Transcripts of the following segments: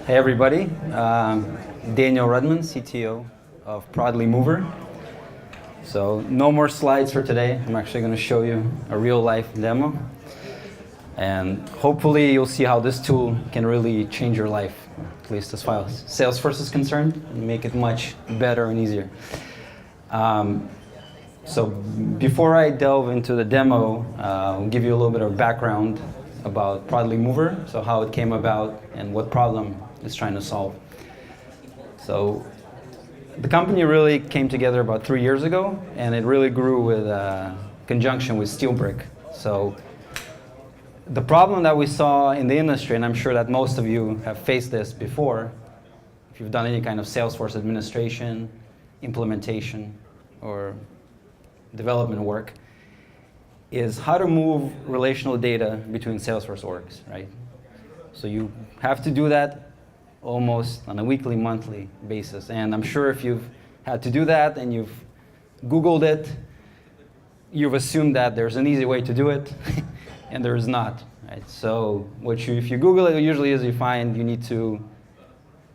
Hey everybody, Daniel Rudman, CTO of Prodly Moover. So no more slides for today. I'm actually going to show you a real life demo. And hopefully you'll see how this tool can really change your life, at least as far as Salesforce is concerned, and make it much better and easier. So before I delve into the demo, I'll give you a little bit of background about Prodly Moover, so how it came about and what problem it's trying to solve. So the company really came together about 3 years ago, and it really grew with conjunction with Steelbrick. So the problem that we saw in the industry, and I'm sure that most of you have faced this before, if you've done any kind of Salesforce administration, implementation, or development work, is how to move relational data between Salesforce orgs, right? So you have to do that almost on a weekly, monthly basis. And I'm sure if you've had to do that and you've Googled it, you've assumed that there's an easy way to do it, and there is not, right? So if you Google it, usually is you find you need to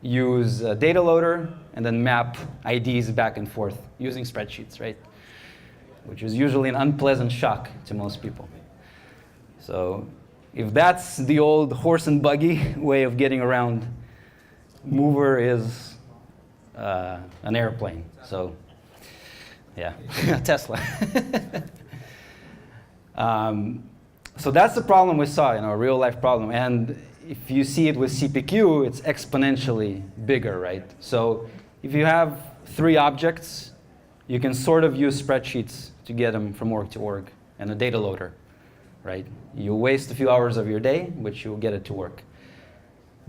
use a data loader and then map IDs back and forth using spreadsheets, right? Which is usually an unpleasant shock to most people. So if that's the old horse and buggy way of getting around, Moover is an airplane. So yeah, Tesla. So that's the problem we saw, a real life problem. And if you see it with CPQ, it's exponentially bigger, right? So if you have 3 objects, you can sort of use spreadsheets to get them from org to org and a data loader, right? You waste a few hours of your day, but you'll get it to work.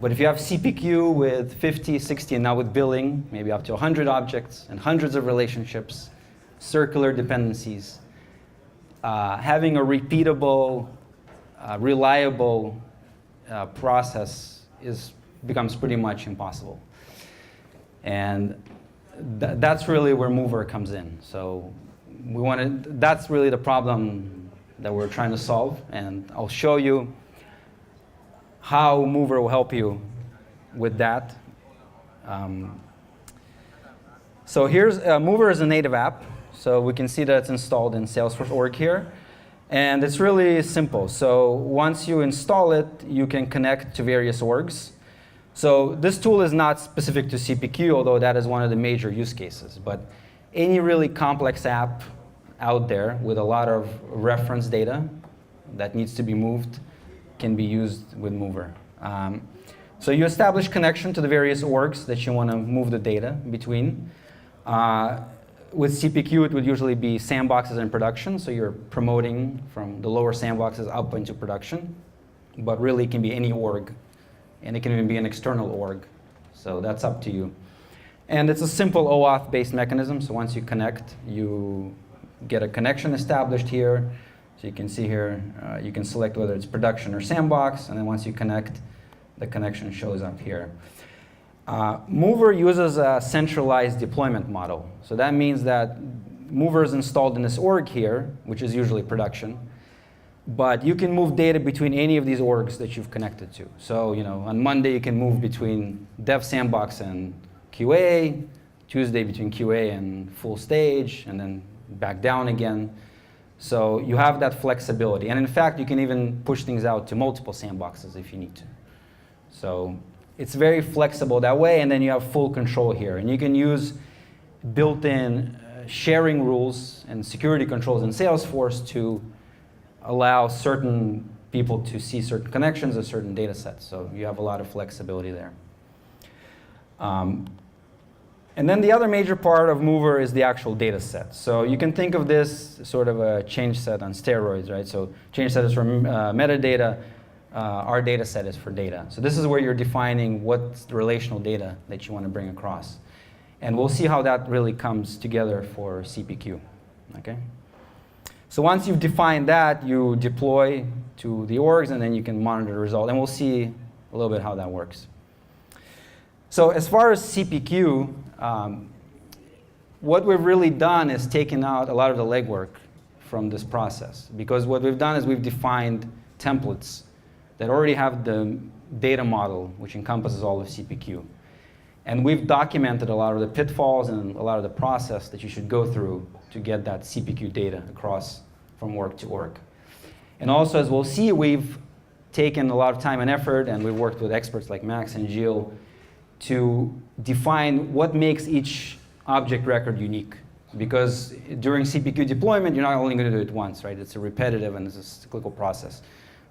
But if you have CPQ with 50, 60, and now with billing, maybe up to 100 objects and hundreds of relationships, circular dependencies, having a repeatable, reliable process becomes pretty much impossible. And that's really where Moover comes in. So that's really the problem that we're trying to solve, and I'll show you how Moover will help you with that. So here's Moover is a native app, so we can see that it's installed in Salesforce org here, and it's really simple. So once you install it, you can connect to various orgs. So this tool is not specific to CPQ, although that is one of the major use cases. But any really complex app out there with a lot of reference data that needs to be moved can be used with Moover. So you establish connection to the various orgs that you want to move the data between. With CPQ, it would usually be sandboxes in production, so you're promoting from the lower sandboxes up into production. But really, it can be any org. And it can even be an external org. So that's up to you. And it's a simple OAuth-based mechanism. So once you connect, you get a connection established here. So you can see here, you can select whether it's production or sandbox. And then once you connect, the connection shows up here. Moover uses a centralized deployment model. So that means that Moover is installed in this org here, which is usually production. But you can move data between any of these orgs that you've connected to. So on Monday, you can move between Dev Sandbox and QA, Tuesday between QA and full stage, and then back down again. So you have that flexibility. And in fact, you can even push things out to multiple sandboxes if you need to. So it's very flexible that way, and then you have full control here. And you can use built-in sharing rules and security controls in Salesforce to allow certain people to see certain connections or certain data sets. So you have a lot of flexibility there. And then the other major part of Moover is the actual data set. So you can think of this sort of a change set on steroids, right? So change set is for metadata. Our data set is for data. So this is where you're defining what's the relational data that you want to bring across. And we'll see how that really comes together for CPQ. Okay? So once you've defined that, you deploy to the orgs, and then you can monitor the result. And we'll see a little bit how that works. So as far as CPQ, what we've really done is taken out a lot of the legwork from this process. Because what we've done is we've defined templates that already have the Data Model, which encompasses all of CPQ. And we've documented a lot of the pitfalls and a lot of the process that you should go through to get that CPQ data across from org to org. And also, as we'll see, we've taken a lot of time and effort, and we've worked with experts like Max and Jill to define what makes each object record unique. Because during CPQ deployment, you're not only going to do it once, right? It's a repetitive and it's a cyclical process.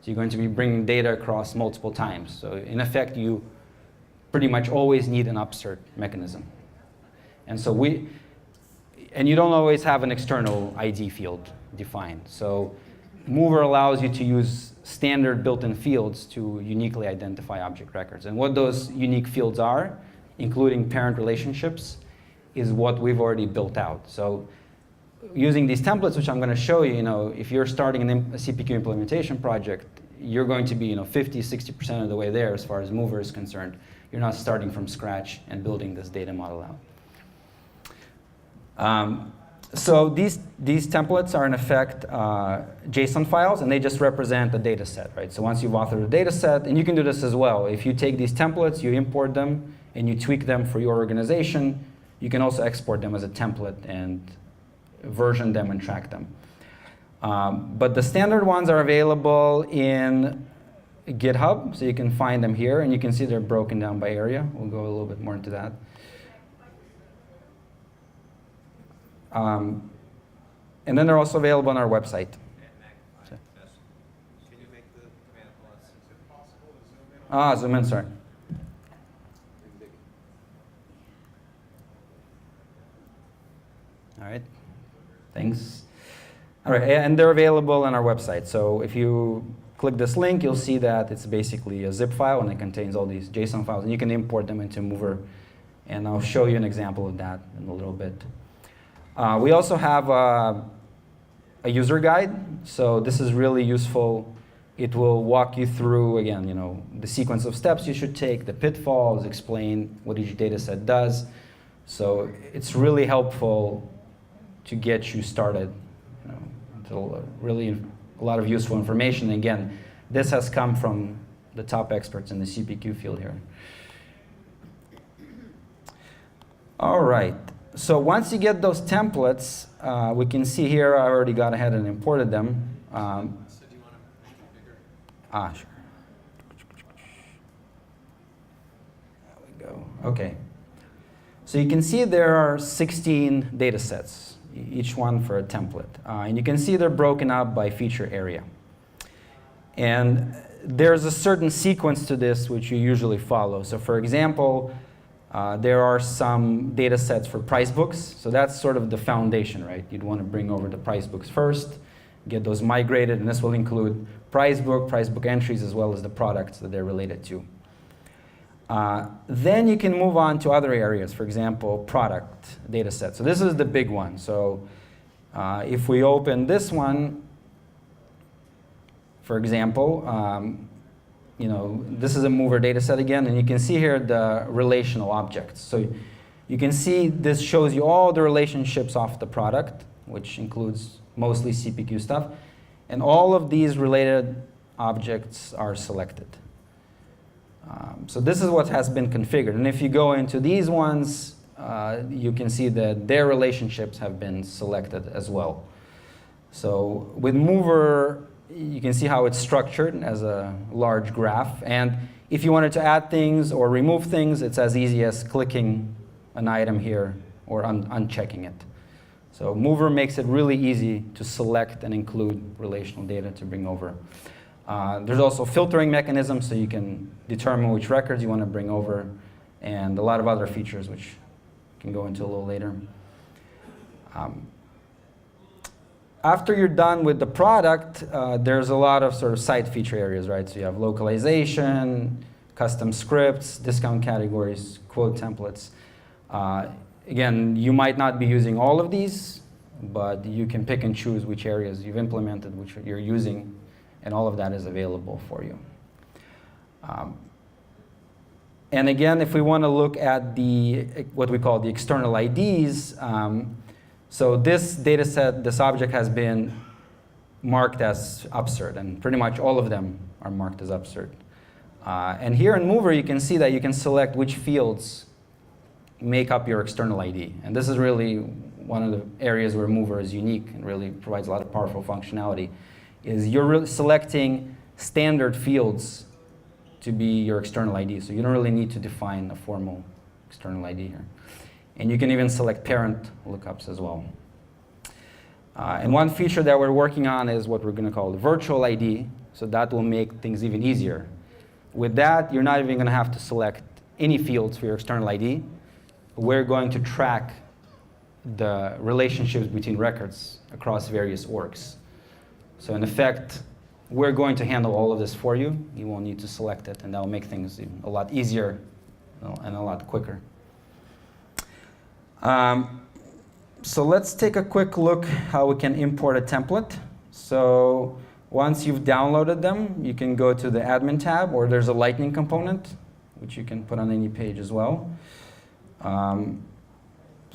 So you're going to be bringing data across multiple times. So in effect, you pretty much always need an upsert mechanism. And so and you don't always have an external ID field defined. So Moover allows you to use standard built-in fields to uniquely identify object records. And what those unique fields are, including parent relationships, is what we've already built out. So using these templates, which I'm going to show you, if you're starting a CPQ implementation project, you're going to be 50, 60% of the way there as far as Moover is concerned. You're not starting from scratch and building this data model out. So these templates are in effect JSON files, and they just represent a data set, right? So once you've authored a data set, and you can do this as well. If you take these templates, you import them, and you tweak them for your organization, you can also export them as a template and version them and track them. But the standard ones are available in GitHub, so you can find them here, and you can see they're broken down by area. We'll go a little bit more into that. And then they're also available on our website. Can you make the command plus? Is it possible to zoom in? Zoom in, sorry. All right, thanks. All right, and they're available on our website. So if you click this link, you'll see that it's basically a zip file, and it contains all these JSON files, and you can import them into Moover. And I'll show you an example of that in a little bit. We also have a user guide. So this is really useful. It will walk you through, again, the sequence of steps you should take, the pitfalls, explain what each data set does. So it's really helpful to get you started. Really a lot of useful information. Again, this has come from the top experts in the CPQ field here. All right. So once you get those templates, we can see here I already got ahead and imported them. So do you want to make it bigger? Sure. There we go. OK. So you can see there are 16 data sets, each one for a template. And you can see they're broken up by feature area. And there's a certain sequence to this which you usually follow. So for example, there are some data sets for price books. So that's sort of the foundation, right? You'd want to bring over the price books first, get those migrated, and this will include price book entries, as well as the products that they're related to. Then you can move on to other areas, for example, product data set. So this is the big one. So if we open this one, for example, this is a Moover data set again, and you can see here the relational objects. So you can see this shows you all the relationships of the product, which includes mostly CPQ stuff. And all of these related objects are selected. So this is what has been configured. And if you go into these ones, you can see that their relationships have been selected as well. So with Moover, you can see how it's structured as a large graph. And if you wanted to add things or remove things, it's as easy as clicking an item here or unchecking it. So Moover makes it really easy to select and include relational data to bring over. There's also filtering mechanisms, so you can determine which records you want to bring over, and a lot of other features which I can go into a little later. After you're done with the product, there's a lot of sort of side feature areas, right? So you have localization, custom scripts, discount categories, quote templates. Again, you might not be using all of these, but you can pick and choose which areas you've implemented, which you're using, and all of that is available for you. And again, if we want to look at what we call the external IDs, so this data set, this object has been marked as upsert, and pretty much all of them are marked as upsert. And here in Moover, you can see that you can select which fields make up your external ID. And this is really one of the areas where Moover is unique and really provides a lot of powerful functionality, is you're really selecting standard fields to be your external ID. So you don't really need to define a formal external ID here. And you can even select parent lookups as well. And one feature that we're working on is what we're going to call the virtual ID. So that will make things even easier. With that, you're not even going to have to select any fields for your external ID. We're going to track the relationships between records across various orgs. So in effect, we're going to handle all of this for you. You won't need to select it, and that will make things a lot easier and a lot quicker. So let's take a quick look how we can import a template. So once you've downloaded them, you can go to the admin tab, or there's a Lightning component, which you can put on any page as well.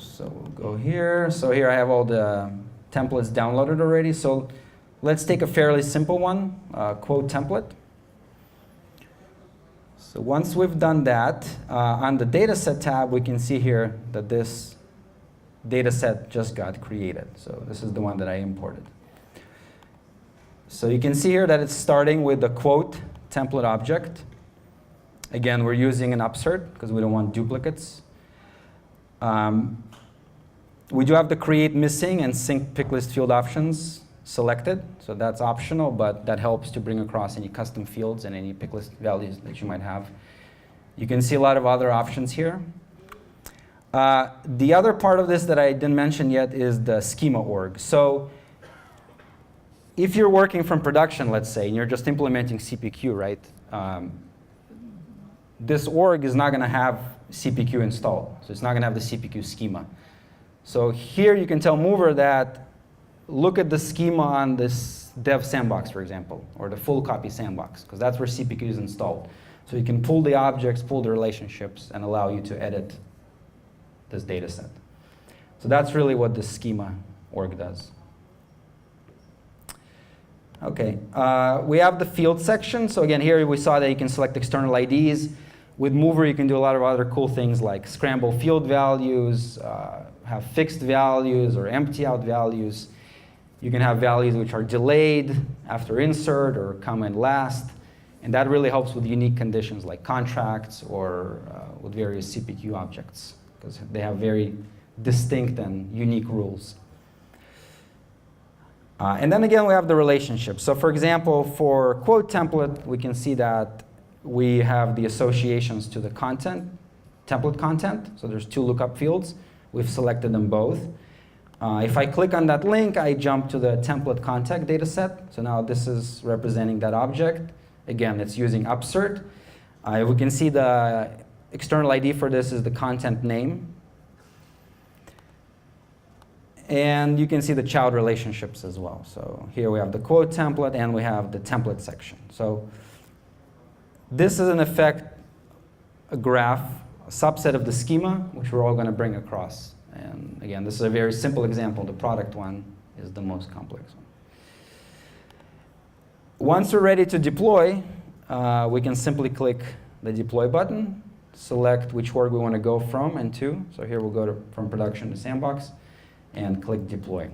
So we'll go here. So here I have all the templates downloaded already. So let's take a fairly simple one, quote template. So once we've done that, on the dataset tab, we can see here that this dataset just got created. So this is the one that I imported. So you can see here that it's starting with the quote template object. Again, we're using an upsert because we don't want duplicates. We do have the create missing and sync picklist field options selected. So that's optional, but that helps to bring across any custom fields and any picklist values that you might have. You can see a lot of other options here. The other part of this that I didn't mention yet is the schema org. So if you're working from production, let's say, and you're just implementing CPQ, right? This org is not going to have CPQ installed. So it's not going to have the CPQ schema. So here you can tell Moover that look at the schema on this dev sandbox, for example, or the full copy sandbox, because that's where CPQ is installed. So you can pull the objects, pull the relationships, and allow you to edit this data set. So that's really what the schema org does. OK, we have the field section. So again, here we saw that you can select external IDs. With Moover, you can do a lot of other cool things like scramble field values, have fixed values or empty out values. You can have values which are delayed after insert or come in last. And that really helps with unique conditions like contracts or with various CPQ objects, because they have very distinct and unique rules. And then again, we have the relationship. So for example, for quote template, we can see that we have the associations to the content, template content. So there's two lookup fields. We've selected them both. If I click on that link, I jump to the template contact data set. So now this is representing that object. Again, it's using upsert. We can see the external ID for this is the content name. And you can see the child relationships as well. So here we have the quote template, and we have the template section. So this is, in effect, a graph, a subset of the schema, which we're all going to bring across. And again, this is a very simple example. The product one is the most complex one. Once we're ready to deploy, we can simply click the deploy button, select which org we want to go from and to. So here we'll go from production to sandbox, and click deploy.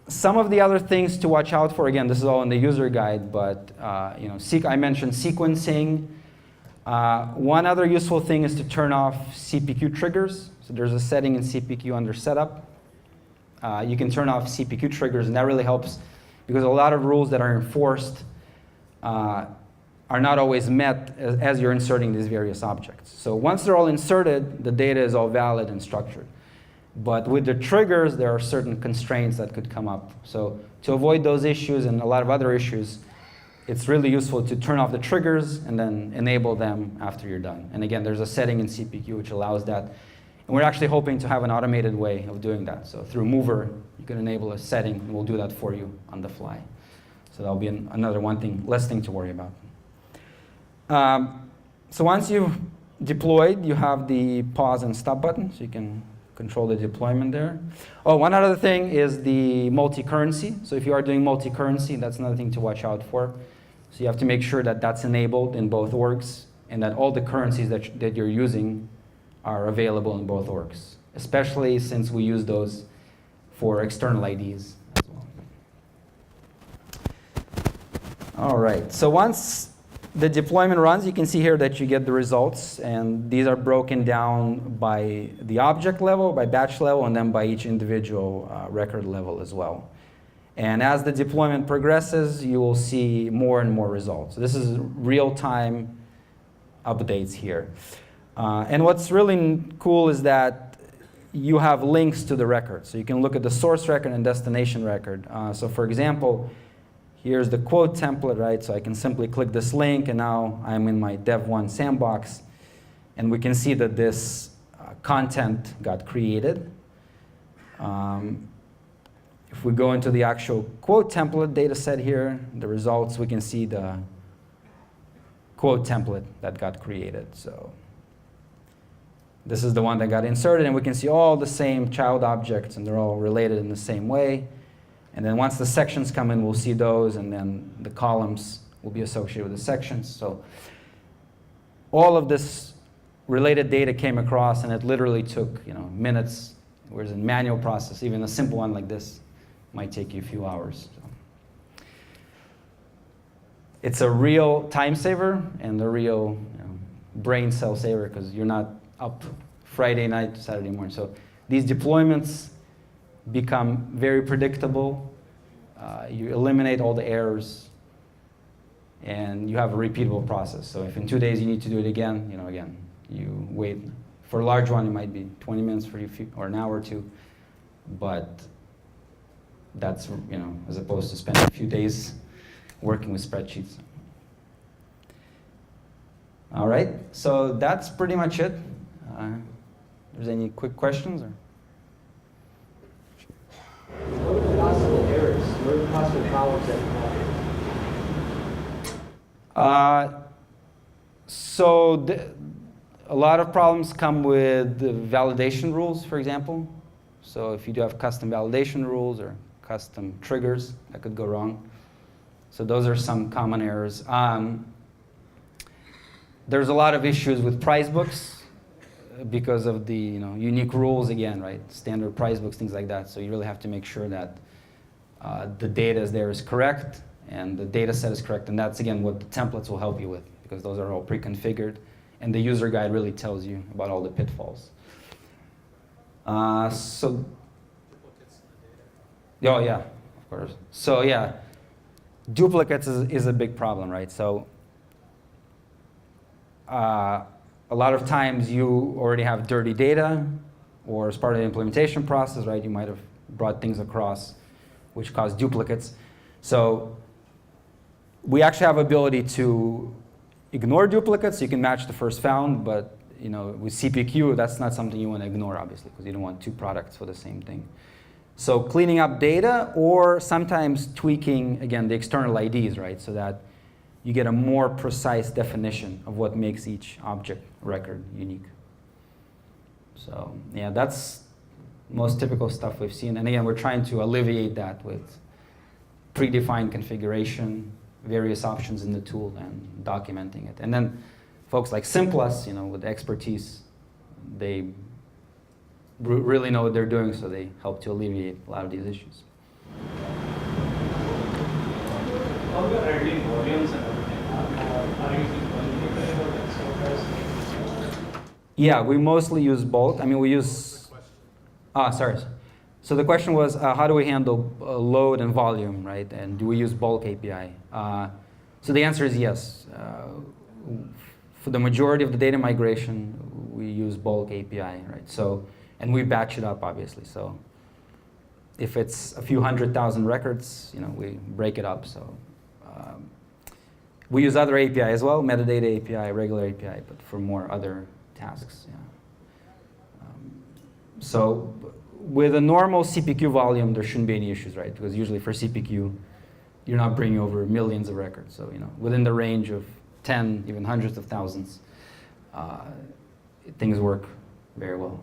Some of the other things to watch out for, again, this is all in the user guide, but I mentioned sequencing. One other useful thing is to turn off CPQ triggers. So there's a setting in CPQ under setup. You can turn off CPQ triggers, and that really helps because a lot of rules that are enforced are not always met as you're inserting these various objects. So once they're all inserted, the data is all valid and structured. But with the triggers, there are certain constraints that could come up. So to avoid those issues and a lot of other issues, it's really useful to turn off the triggers and then enable them after you're done. And again, there's a setting in CPQ which allows that. And we're actually hoping to have an automated way of doing that. So through Moover, you can enable a setting, and we'll do that for you on the fly. So that'll be another less thing to worry about. So once you've deployed, you have the pause and stop button, so you can control the deployment there. Oh, one other thing is the multi-currency. So if you are doing multi-currency, that's another thing to watch out for. So you have to make sure that that's enabled in both orgs and that all the currencies that you're using are available in both orgs, especially since we use those for external IDs as well. All right, so once the deployment runs, you can see here that you get the results, and these are broken down by the object level, by batch level, and then by each individual record level as well. And as the deployment progresses, you will see more and more results. This is real-time updates here. And what's really cool is that you have links to the record. So you can look at the source record and destination record. So for example, here's the quote template, right? So I can simply click this link, and now I'm in my Dev1 sandbox. And we can see that this content got created. If we go into the actual quote template data set here, the results, we can see the quote template that got created. So this is the one that got inserted, and we can see all the same child objects, and they're all related in the same way. And then once the sections come in, we'll see those, and then the columns will be associated with the sections. So all of this related data came across, and it literally took minutes, whereas in manual process, even a simple one like this might take you a few hours. So it's a real time saver and a real brain cell saver, because you're not up Friday night to Saturday morning. So these deployments become very predictable. You eliminate all the errors, and you have a repeatable process. So if in 2 days you need to do it again, you wait. For a large one, it might be 20 minutes for you, or an hour or two. But that's as opposed to spending a few days working with spreadsheets. All right, so that's pretty much it. There's any quick questions? Or? What are the possible errors? What are the possible problems that come up? A lot of problems come with the validation rules, for example. So if you do have custom validation rules or custom triggers, that could go wrong. So those are some common errors. There's a lot of issues with price books because of the unique rules again, right? Standard price books, things like that. So you really have to make sure that the data is correct and the data set is correct. And that's, again, what the templates will help you with, because those are all pre-configured. And the user guide really tells you about all the pitfalls. Oh, yeah, of course. So, yeah, duplicates is a big problem, right? So a lot of times you already have dirty data, or as part of the implementation process, right, you might have brought things across which cause duplicates. So we actually have ability to ignore duplicates. You can match the first found, but with CPQ, that's not something you want to ignore, obviously, because you don't want two products for the same thing. So cleaning up data, or sometimes tweaking, again, the external IDs, right, so that you get a more precise definition of what makes each object record unique. So yeah, that's most typical stuff we've seen. And again, we're trying to alleviate that with predefined configuration, various options in the tool, and documenting it. And then folks like Simplus, with expertise, they really know what they're doing, so they help to alleviate a lot of these issues. How we are handling volumes and everything? Are you using bulk? Yeah, we mostly use bulk. I mean, we use. Sorry. So the question was, how do we handle load and volume, right? And do we use bulk API? So the answer is yes. For the majority of the data migration, we use bulk API, right? So, and we batch it up, obviously. So if it's a few 100,000 records, we break it up. So we use other API as well, metadata API, regular API, but for more other tasks. Yeah. So with a normal CPQ volume, there shouldn't be any issues, right? Because usually for CPQ, you're not bringing over millions of records. So within the range of 10, even hundreds of thousands, things work very well.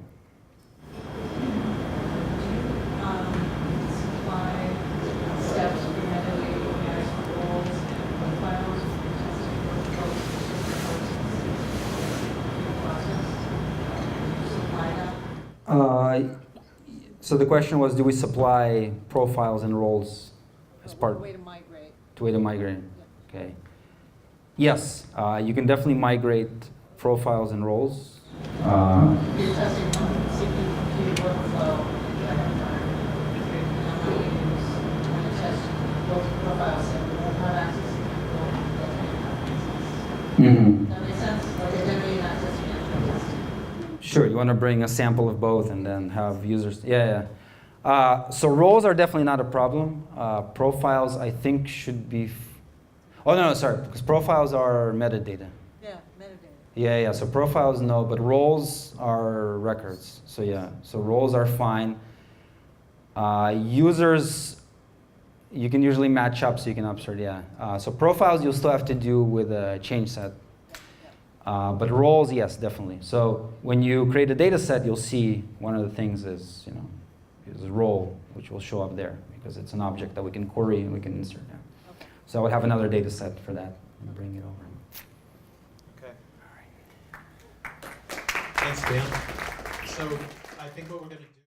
Supply steps for metadata organized roles and profiles So the question was, do we supply profiles and roles as part? Way to migrate. Way to migrate. Okay. Yes, you can definitely migrate profiles and roles. You're testing on CPQ workflow. When you test both profiles and we won't have access to people. That makes sense? Like identity and access management testing. Sure, you want to bring a sample of both and then have users. Yeah. So roles are definitely not a problem. Profiles, I think, should be. Oh no, sorry, because profiles are metadata. Yeah, metadata. Yeah. So profiles, no, but roles are records. So yeah, so roles are fine. Users, you can usually match up, so you can upsert. Yeah. So profiles, you'll still have to do with a change set. But roles, yes, definitely. So when you create a data set, you'll see one of the things is is a role, which will show up there because it's an object that we can query and we can insert. Yeah. Okay. So I would have another data set for that and bring it over. Okay. Thanks, Dan. So I think what we're going to do.